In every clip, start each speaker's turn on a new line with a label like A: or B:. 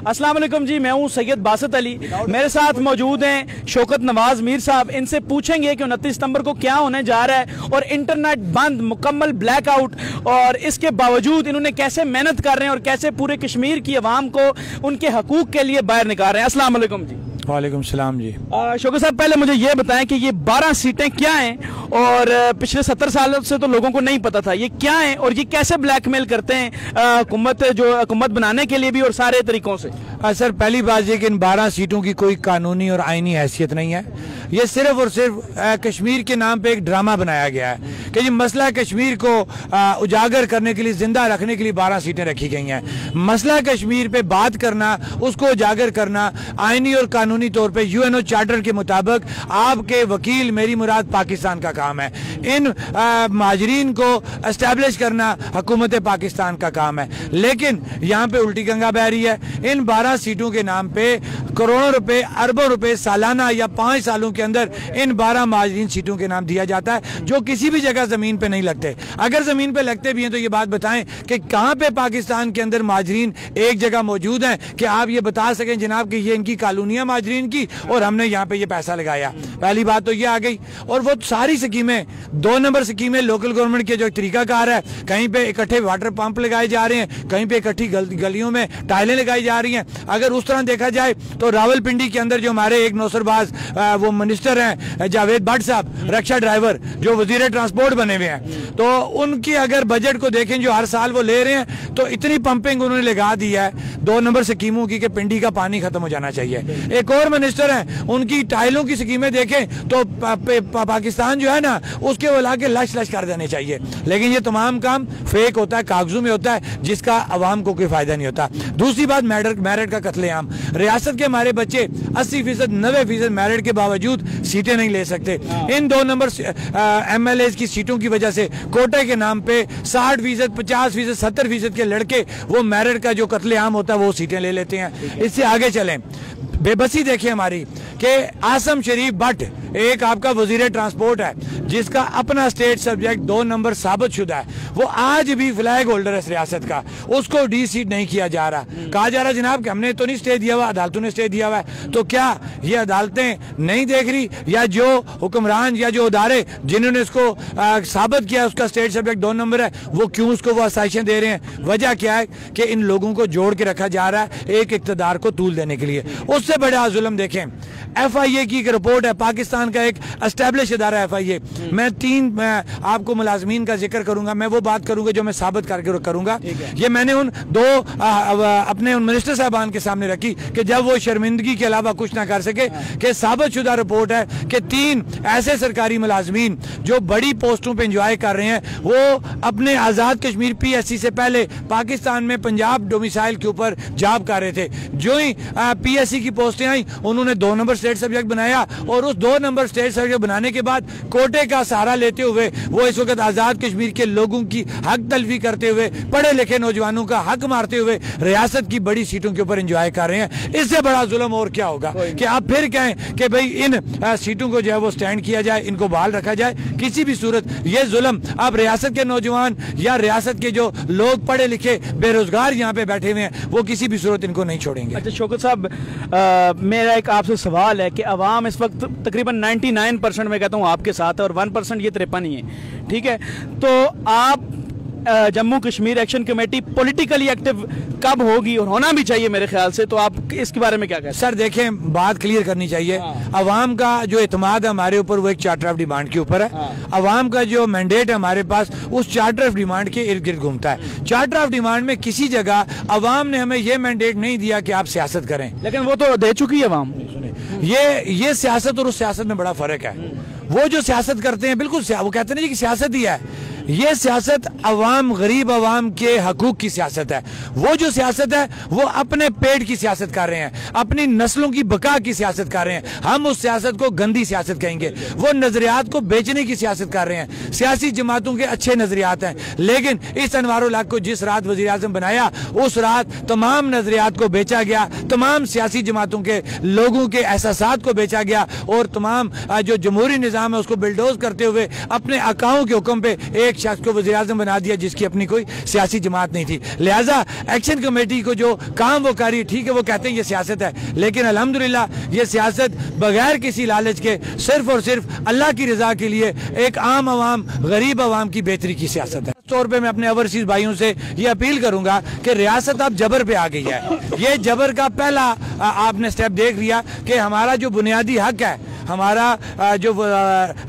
A: अस्सलाम वालेकुम जी, मैं हूं सैयद बासत अली। मेरे साथ मौजूद हैं शौकत नवाज मीर साहब। इनसे पूछेंगे कि 29 सितंबर को क्या होने जा रहा है और इंटरनेट बंद, मुकम्मल ब्लैकआउट, और इसके बावजूद इन्होंने कैसे मेहनत कर रहे हैं और कैसे पूरे कश्मीर की आवाम को उनके हकूक के लिए बाहर निकाल रहे हैं। अस्सलाम वालेकुम जी।
B: वालेकुम सलाम जी।
A: शौकत साहब, पहले मुझे ये बताएं कि ये 12 सीटें क्या हैं, और पिछले 70 सालों से तो लोगों को नहीं पता था ये क्या है, और ये कैसे ब्लैकमेल करते हैं हुकूमत बनाने के लिए भी और सारे तरीकों से।
B: सर, पहली बात ये कि इन 12 सीटों की कोई कानूनी और आईनी हैसियत नहीं है। ये सिर्फ और सिर्फ कश्मीर के नाम पे एक ड्रामा बनाया गया है कि ये मसला कश्मीर को उजागर करने के लिए, जिंदा रखने के लिए 12 सीटें रखी गई हैं। मसला कश्मीर पे बात करना, उसको उजागर करना आईनी और कानूनी तौर पे यूएनओ चार्टर के मुताबिक आपके वकील मेरी मुराद पाकिस्तान का काम है। इन महाजरीन को एस्टैब्लिश करना हुकूमत पाकिस्तान का काम है। लेकिन यहाँ पे उल्टी गंगा बह रही है। इन 12 सीटों के नाम पे करोड़ों रुपए, अरबों रुपए सालाना या 5 सालों के अंदर इन 12 महाजरीन सीटों के नाम दिया जाता है, जो किसी भी जगह जमीन पे नहीं लगते। अगर जमीन पे लगते भी हैं तो ये बात बताएं कि कहां पे पाकिस्तान के अंदर महाजरीन एक जगह मौजूद हैं कि आप ये बता सकें जनाब कि ये इनकी कॉलोनियां महाजरीन की और हमने यहाँ पे ये पैसा लगाया। पहली बात तो ये आ गई। और वो सारी स्कीमें 2 नंबर स्कीमें लोकल गवर्नमेंट के जो तरीकाकार है, कहीं पे इकट्ठे वाटर पंप लगाए जा रहे हैं, कहीं पे इकट्ठी गलियों में टाइलें लगाई जा रही हैं। अगर उस तरह देखा जाए तो रावलपिंडी के अंदर जो हमारे एक नौसरबाज वो मिनिस्टर हैं जावेद भट्ट साहब, रक्षा ड्राइवर जो वजीर ट्रांसपोर्ट बने हुए हैं, तो उनकी अगर बजट को देखें जो हर साल वो ले रहे हैं, तो इतनी पंपिंग उन्होंने लगा दी है 2 नंबर स्कीमों की कि पिंडी का पानी खत्म हो जाना चाहिए। एक और मिनिस्टर हैं, उनकी टाइलों की स्कीमें देखें तो पाकिस्तान जो है ना उसके वो लाके लश लश कर देने चाहिए। लेकिन ये तमाम काम फेक होता है, कागजों में होता है, जिसका अवाम को कोई फायदा नहीं होता। दूसरी बात, मेरिट का कत्लेआम। रियासत के हमारे बच्चे 80%, 90% मेरिट के बावजूद सीटें नहीं ले सकते। इन 2 नंबर MLA की सीटों की वजह से कोटे के नाम पे 60%, 50%, 70% के लड़के वो मेरिट का जो कत्लेआम होता है वो सीटें ले लेते हैं। इससे आगे चलें, बेबसी देखिए हमारी कि आसम शरीफ भट्ट एक आपका वजीर ट्रांसपोर्ट है जिसका अपना स्टेट सब्जेक्ट 2 नंबर साबित शुदा है, वो आज भी फ्लैग होल्डर है इस रियासत का, उसको डी सीट नहीं किया जा रहा। कहा जा रहा जनाब कि हमने तो नहीं स्टे दिया हुआ, अदालतों ने स्टे दिया हुआ है। तो क्या ये अदालतें नहीं देख रही, या जो हुक्मरान या जो अदारे जिन्होंने इसको साबित किया उसका स्टेट सब्जेक्ट 2 नंबर है, वो क्यों उसको वो आसाइशें दे रहे हैं? वजह क्या है कि इन लोगों को जोड़ के रखा जा रहा है एक इक़्तिदार को तूल देने के लिए। उससे बड़ा जुल्म देखें, FIA की एक रिपोर्ट है, पाकिस्तान का एक एस्टैब्लिश इदारा FIA। मैं 3 आपको मुलाजमीन का जिक्र करूंगा, मैं वो बात करूंगा जो मैं साबित करके करूंगा। ये मैंने उन 2 अपने उन मिनिस्टर साहबान के सामने रखी कि जब वो शर्मिंदगी के अलावा कुछ ना कर सके, कि साबित शुदा रिपोर्ट है कि 3 ऐसे सरकारी मुलाजमीन जो बड़ी पोस्टों पर इंजॉय कर रहे हैं, वो अपने आज़ाद कश्मीर PSC से पहले पाकिस्तान में पंजाब डोमिसाइल के ऊपर जॉब कर रहे थे। जो ही PSC की पोस्टें आई, उन्होंने 2 नंबर स्टेट सब्जेक्ट बनाया, और उस 2 नंबर स्टेट सब्जेक्ट बनाने के बाद कोटे का सहारा लेते हुए वो इस वक्त आजाद कश्मीर के लोगों की हक तलफी करते हुए, पढ़े लिखे नौजवानों का हक मारते हुए रियासत की बड़ी सीटों के ऊपर एंजॉय कर रहे हैं। इससे बड़ा जुल्म और क्या होगा कि आप फिर कहें कि भाई इन सीटों को जो है वो स्टैंड किया जाए, इनको बहाल रखा जाए। किसी भी सूरत ये जुल्म आप रियासत के नौजवान या रियासत के जो लोग पढ़े लिखे बेरोजगार यहाँ पे बैठे हुए हैं, वो किसी भी सूरत इनको नहीं छोड़ेंगे।
A: अच्छा शौकत साहब, मेरा एक आपसे सवाल है कि अवाम इस वक्त तकरीबन 99% में कहता हूँ आपके साथ है, और 1% ये 53 ही है, ठीक है? तो आप Jammu Kashmir action committee politically active कब होगी, और होना भी चाहिए मेरे ख्याल से, तो आप इसके बारे में क्या कहते हैं?
B: सर देखें, बात क्लियर करनी चाहिए। अवाम का जो एतमाद है हमारे ऊपर वो एक चार्टर ऑफ डिमांड के ऊपर है। अवाम का जो मैंडेट है हमारे पास उस चार्टर ऑफ डिमांड के इर्द गिर्द घूमता है। चार्टर ऑफ डिमांड में किसी जगह अवाम ने हमें ये मैंडेट नहीं दिया कि आप सियासत करें,
A: लेकिन वो तो दे चुकी है अवाम।
B: ये सियासत और उस सियासत में बड़ा फर्क है। वो जो सियासत करते हैं, बिल्कुल वो कहते हैं कि सियासत ही है, ये सियासत अवाम, गरीब अवाम के हकूक की सियासत है। वो जो सियासत है वो अपने पेट की सियासत कर रहे हैं, अपनी नस्लों की बका की सियासत कर रहे हैं। हम उस सियासत को गंदी सियासत कहेंगे। वो नजरियात को बेचने की सियासत कर रहे हैं। सियासी जमातों के अच्छे नजरियात हैं, लेकिन इस अनवारुल हक को जिस रात वज़ीर आज़म बनाया, उस रात तमाम नजरियात को बेचा गया, तमाम सियासी जमातों के लोगों के एहसासात को बेचा गया, और तमाम जो जमहूरी निज़ाम है उसको बिल्डोज करते हुए अपने अकाओं के हुक्म पे एक एक शख्स को वज़ीर आज़म बना दिया जिसकी अपनी कोई सियासी जमात नहीं थी। लिहाजा एक्शन कमेटी को जो काम वो कर रही है, ठीक है, वो कहते हैं ये सियासत है, लेकिन अल्हम्दुलिल्लाह ये सियासत बगैर किसी लालच के सिर्फ और सिर्फ अल्लाह की रजा के लिए एक आम आवाम, गरीब आवाम की बेहतरी की सियासत है। तौर पे मैं अपने ओवरसीज भाइयों से ये अपील करूंगा कि रियासत अब जबर पे आ गई है। ये जबर का पहला आपने स्टेप देख लिया कि हमारा जो बुनियादी हक है, हमारा जो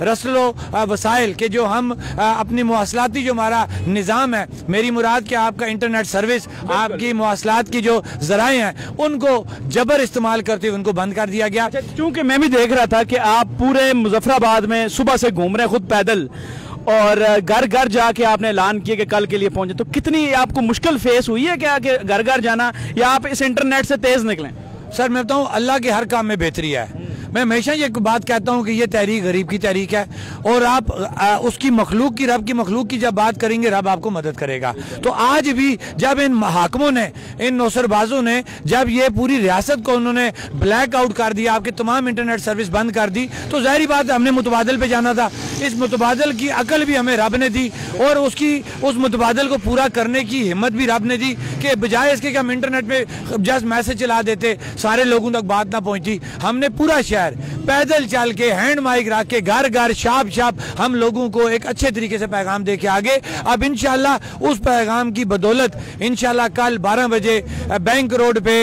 B: रसलो वसाइल के जो हम अपनी मवासलाती जो हमारा निज़ाम है, मेरी मुराद कि आपका इंटरनेट सर्विस, आपकी मवासलात की जो ज़राए हैं, उनको जबर इस्तेमाल करते हुए उनको बंद कर दिया गया।
A: क्योंकि मैं भी देख रहा था कि आप पूरे मुजफ्फराबाद में सुबह से घूम रहे हैं खुद पैदल, और घर घर जाके आपने ऐलान किया कि कल के लिए पहुंचे, तो कितनी आपको मुश्किल फेस हुई है क्या कि घर घर जाना, या आप इस इंटरनेट से तेज निकलें?
B: सर मैं बताऊं, अल्लाह के हर काम में बेहतरी है। मैं हमेशा ये बात कहता हूं कि ये तहरीक गरीब की तहरीक है, और आप उसकी मखलूक की, रब की मखलूक की जब बात करेंगे, रब आपको मदद करेगा। तो आज भी जब इन हाकिमों ने, इन नौसरबाजों ने, जब ये पूरी रियासत को उन्होंने ब्लैक आउट कर दिया, आपके तमाम इंटरनेट सर्विस बंद कर दी, तो जाहिर बात है हमने मुतबादल पे जाना था। इस मुतबादल की अकल भी हमें रब ने दी, और उस मुतबादल को पूरा करने की हिम्मत भी रब ने दी कि बजाय इसके कि हम इंटरनेट में जस्ट मैसेज चला देते, सारे लोगों तक बात ना पहुंचती, हमने पूरा शहर पैदल चल के, हैंड माइक रख के, घर घर शाप शाप हम लोगों को एक अच्छे तरीके से पैगाम दे के आगे। अब इंशाल्लाह उस पैगाम की बदौलत इंशाल्लाह कल 12 बजे बैंक रोड पे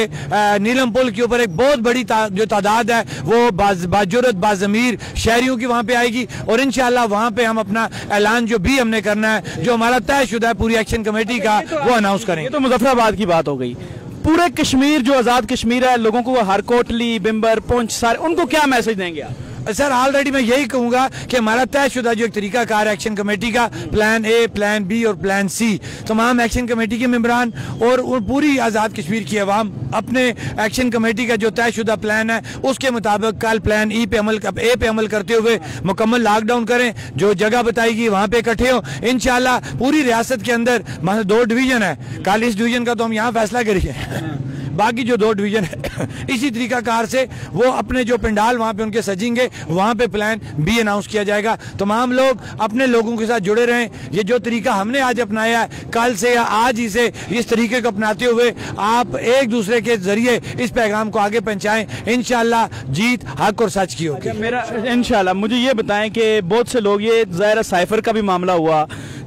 B: नीलम पुल के ऊपर एक बहुत बड़ी जो तादाद है वो बाजुरत बाज़मीर शहरियों की वहां पे आएगी, और इंशाल्लाह वहां पे हम अपना ऐलान जो भी हमने करना है, जो हमारा तयशुदा है पूरी एक्शन कमेटी का, वो अनाउंस करेंगे।
A: तो मुजफ्फराबाद की बात हो गई, पूरे कश्मीर जो आज़ाद कश्मीर है, लोगों को हर कोटली, बिम्बर, पुंछ, सारे, उनको क्या मैसेज देंगे आप?
B: सर ऑलरेडी मैं यही कहूंगा कि हमारा तयशुदा जो एक तरीका कार एक्शन कमेटी का, प्लान ए, प्लान बी और प्लान सी, तमाम एक्शन कमेटी के मेंबरान और पूरी आज़ाद कश्मीर की आवाम अपने एक्शन कमेटी का जो तयशुदा प्लान है उसके मुताबिक कल प्लान ए पे अमल करते हुए मुकम्मल लॉकडाउन करें। जो जगह बताएगी वहां पे इकट्ठे हो। इंशाल्लाह पूरी रियासत के अंदर 2 डिवीजन है, कल इस डिवीजन का तो हम यहाँ फैसला करेंगे, बाकी जो 2 डिवीजन है इसी तरीका कार से वो अपने जो पंडाल वहां पे उनके सजेंगे, वहां पे प्लान बी अनाउंस किया जाएगा। तमाम लोग अपने लोगों के साथ जुड़े रहें। ये जो तरीका हमने आज अपनाया है, कल से या आज ही से इस तरीके को अपनाते हुए आप एक दूसरे के जरिए इस पैगाम को आगे पहुंचाएं। इंशाल्लाह जीत हक और सच की होगी।
A: मेरा इंशाल्लाह। मुझे ये बताएं कि बहुत से लोग, ये ज़ाहिर साइफर का भी मामला हुआ,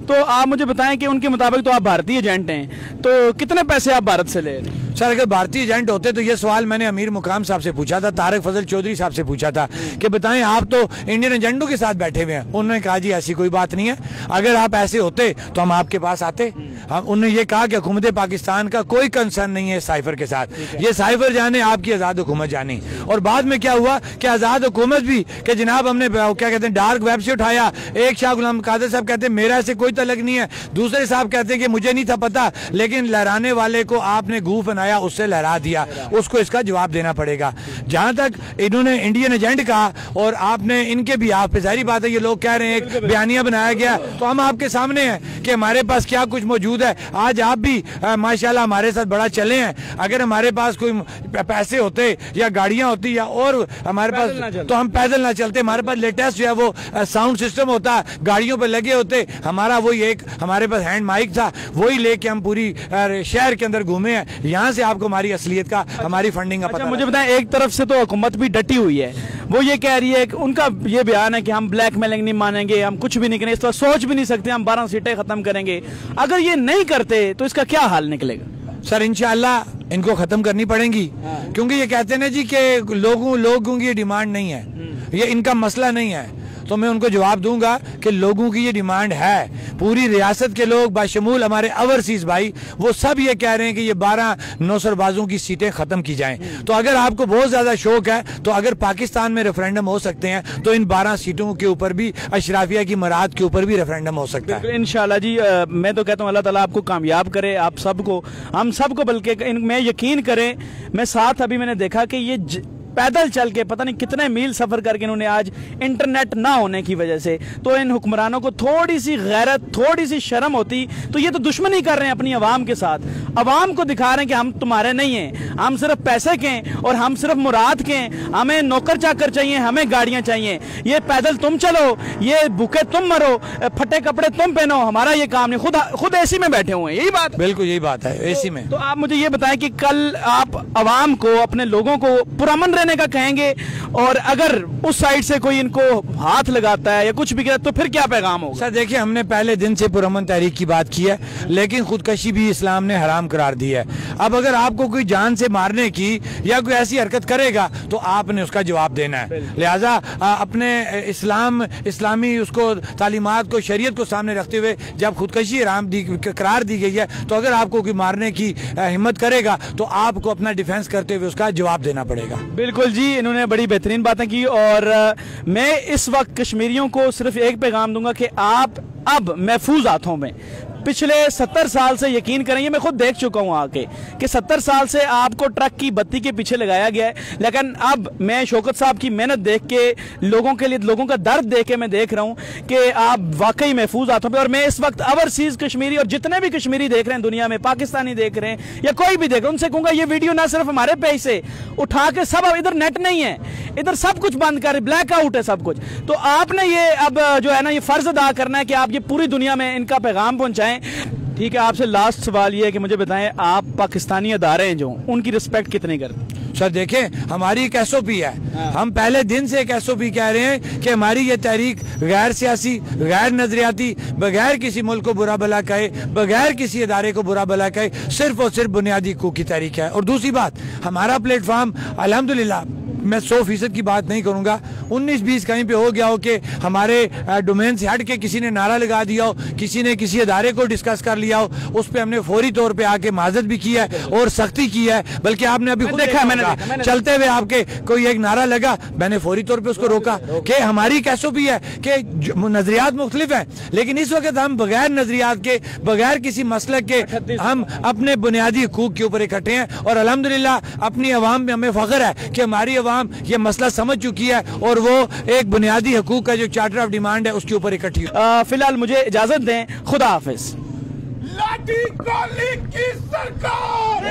A: तो आप मुझे बताएं कि उनके मुताबिक तो आप भारतीय एजेंट हैं, तो कितने पैसे आप भारत से ले रहे हैं?
B: सर अगर भारतीय एजेंट होते तो ये सवाल मैंने अमीर मुकाम साहब से पूछा था, तारिक फजल चौधरी साहब से पूछा था कि बताएं आप तो इंडियन एजेंटों के साथ बैठे हुए हैं। उन्होंने कहा जी ऐसी कोई बात नहीं है, अगर आप ऐसे होते तो हम आपके पास आते। उन्होंने ये कहा कि हुकूमत पाकिस्तान का कोई कंसर्न नहीं है साइफर के साथ, ये साइफर जाने आपकी आज़ाद हुकूमत जानी। और बाद में क्या हुआ कि आज़ाद हुकूमत भी कि जनाब हमने क्या कहते हैं डार्क वेब से उठाया। एक शाह गुलाम कादर साहब कहते हैं मेरा ऐसे कोई तलक नहीं है, दूसरे साहब कहते हैं कि मुझे नहीं था पता, लेकिन लहराने वाले को आपने गूफ बनाया, उससे लहरा दिया, उसको इसका जवाब देना पड़ेगा। जहां तक इन्होंने इंडियन एजेंट कहा और आपने इनके भी आप पे, जाहिर बात है ये लोग कह रहे हैं एक बयानिया बनाया गया, तो हम आपके सामने हैं कि हमारे पास क्या कुछ मौजूद है। आज आप भी माशाल्लाह हमारे साथ बड़ा चले हैं। अगर हमारे पास कोई पैसे होते या गाड़ियां होती या और हमारे पास, तो हम पैदल ना चलते। हमारे पास लेटेस्ट जो है वो साउंड सिस्टम होता, गाड़ियों पर लगे होते। हमारा वही एक हमारे पास हैंड माइक था, वही लेके हम पूरी शहर के अंदर घूमे हैं। यहाँ से आपको हमारी असलियत का, हमारी फंडिंग का पता।
A: मुझे बताएं, एक तरफ से तो हुकूमत भी डटी हुई है, वो ये कह रही है कि उनका ये बयान है कि हम ब्लैकमेलिंग नहीं मानेंगे, हम कुछ भी नहीं करेंगे, इस तरह सोच भी नहीं सकते, हम 12 सीटें खत्म करेंगे। अगर ये नहीं करते तो इसका क्या हाल निकलेगा?
B: सर इंशाअल्लाह इनको खत्म करनी पड़ेगी, क्योंकि ये कहते हैं ना जी कि लोगों की डिमांड नहीं है, ये इनका मसला नहीं है। तो मैं उनको जवाब दूंगा कि लोगों की ये डिमांड है। पूरी रियासत के लोग बाशमूल हमारे ओवरसीज भाई, वो सब ये कह रहे हैं कि ये 12 नौसरबाजों की सीटें खत्म की जाएं। तो अगर आपको बहुत ज्यादा शौक है, तो अगर पाकिस्तान में रेफरेंडम हो सकते हैं तो इन 12 सीटों के ऊपर भी, अशराफिया की मराद के ऊपर भी रेफरेंडम हो सकता है।
A: इंशाल्लाह जी। मैं तो कहता हूँ अल्लाह ताला आपको कामयाब करे, आप सबको, हम सबको, बल्कि मैं यकीन करें। मैं साथ अभी मैंने देखा कि ये पैदल चल के पता नहीं कितने मील सफर करके इन्होंने आज इंटरनेट ना होने की वजह से, तो इन हुक्मरानों को थोड़ी सी गैरत, थोड़ी सी शर्म होती तो ये तो दुश्मनी कर रहे हैं अपनी आवाम के साथ। आवाम को दिखा रहे हैं कि हम तुम्हारे नहीं हैं, हम सिर्फ पैसे के हैं और हम सिर्फ मुराद के हैं, हमें नौकर चाकर चाहिए, हमें गाड़ियां चाहिए, ये पैदल तुम चलो, ये भूखे तुम मरो, फटे कपड़े तुम पहनो, हमारा ये काम नहीं। खुद एसी में बैठे हुए हैं, यही बात।
B: बिल्कुल यही बात है, एसी में।
A: तो आप मुझे ये बताएं कि कल आप आवाम को, अपने लोगों को पुरअमन रहने का कहेंगे, और अगर उस साइड से कोई इनको हाथ लगाता है या कुछ भी कहता है तो फिर क्या पैगाम होगा?
B: सर देखिए, हमने पहले दिन से पुरअमन तहरीक की बात की है, लेकिन खुदकशी भी इस्लाम ने हराम करार दी है। अब अगर आपको कोई जान से मारने की या कोई ऐसी हरकत करेगा तो आपने उसका जवाब देना है। लिहाजा अपने इस्लामी उसको तालीमात को, शरीयत को सामने रखते हुए जब खुदकशी हराम करार दी गई है, तो अगर आपको कोई मारने की हिम्मत करेगा तो आपको अपना डिफेंस करते हुए उसका जवाब देना पड़ेगा।
A: बिल्कुल जी, इन्होंने बड़ी बेहतरीन बातें की, और मैं इस वक्त कश्मीरियों को सिर्फ एक पैगाम दूंगा कि आप अब महफूज हाथों में। पिछले 70 साल से, यकीन करेंगे, मैं खुद देख चुका हूं आके कि 70 साल से आपको ट्रक की बत्ती के पीछे लगाया गया है, लेकिन अब मैं शौकत साहब की मेहनत देख के, लोगों के लिए, लोगों का दर्द देख के मैं देख रहा हूं कि आप वाकई महफूज हाथों पे। और मैं इस वक्त ओवरसीज कश्मीरी और जितने भी कश्मीरी देख रहे हैं दुनिया में, पाकिस्तानी देख रहे हैं या कोई भी देख रहे हैं, उनसे कहूंगा ये वीडियो ना सिर्फ हमारे पेज से उठा के, सब, इधर नेट नहीं है, इधर सब कुछ बंद कर, ब्लैक आउट है सब कुछ। तो आपने ये अब जो है ना, ये फर्ज अदा करना है कि आप ये पूरी दुनिया में इनका पैगाम पहुंचाएं। ठीक है, आपसे लास्ट सवाल ये है कि मुझे बताएं, आप पाकिस्तानी अदारे हैं जो, उनकी रिस्पेक्ट कितनी करते?
B: सर देखें, हमारी एक SOP है, हम पहले दिन से एक SOP कह रहे हैं कि हमारी ये तहरीक गैर सियासी, गैर नजरियाती, बगैर किसी मुल्क को बुरा भला कहे, बगैर किसी इदारे को बुरा भला कहे, सिर्फ और सिर्फ बुनियादी हकूक की तहरीक है। और दूसरी बात, हमारा प्लेटफॉर्म अल्हम्दुलिल्लाह, मैं 100% की बात नहीं करूंगा, 19-20 कहीं पे हो गया हो कि हमारे डोमेन से हट के किसी ने नारा लगा दिया हो, किसी ने किसी अदारे को डिस्कस कर लिया हो, उस पर हमने फौरी तौर पे आके माजरत भी की है और सख्ती की है। बल्कि आपने अभी खुद देखा, मैंने चलते हुए आपके कोई एक नारा लगा, मैंने फौरी तौर पे उसको रोका कि हमारी एक SOP है कि नजरियात मुख्तलिफ है, लेकिन इस वक्त हम बगैर नजरियात के, बगैर किसी मसलक के, हम अपने बुनियादी हकूक के ऊपर इकट्ठे हैं। और अल्हम्दुलिल्लाह अपनी अवाम में हमें फख्र है कि हमारी अवाम ये मसला समझ चुकी है और वो एक बुनियादी हकूक का जो चार्टर ऑफ डिमांड है उसके ऊपर इकट्ठी।
A: फिलहाल मुझे इजाजत दें, खुदा हाफिज।
C: लाठी गोली की सरकार।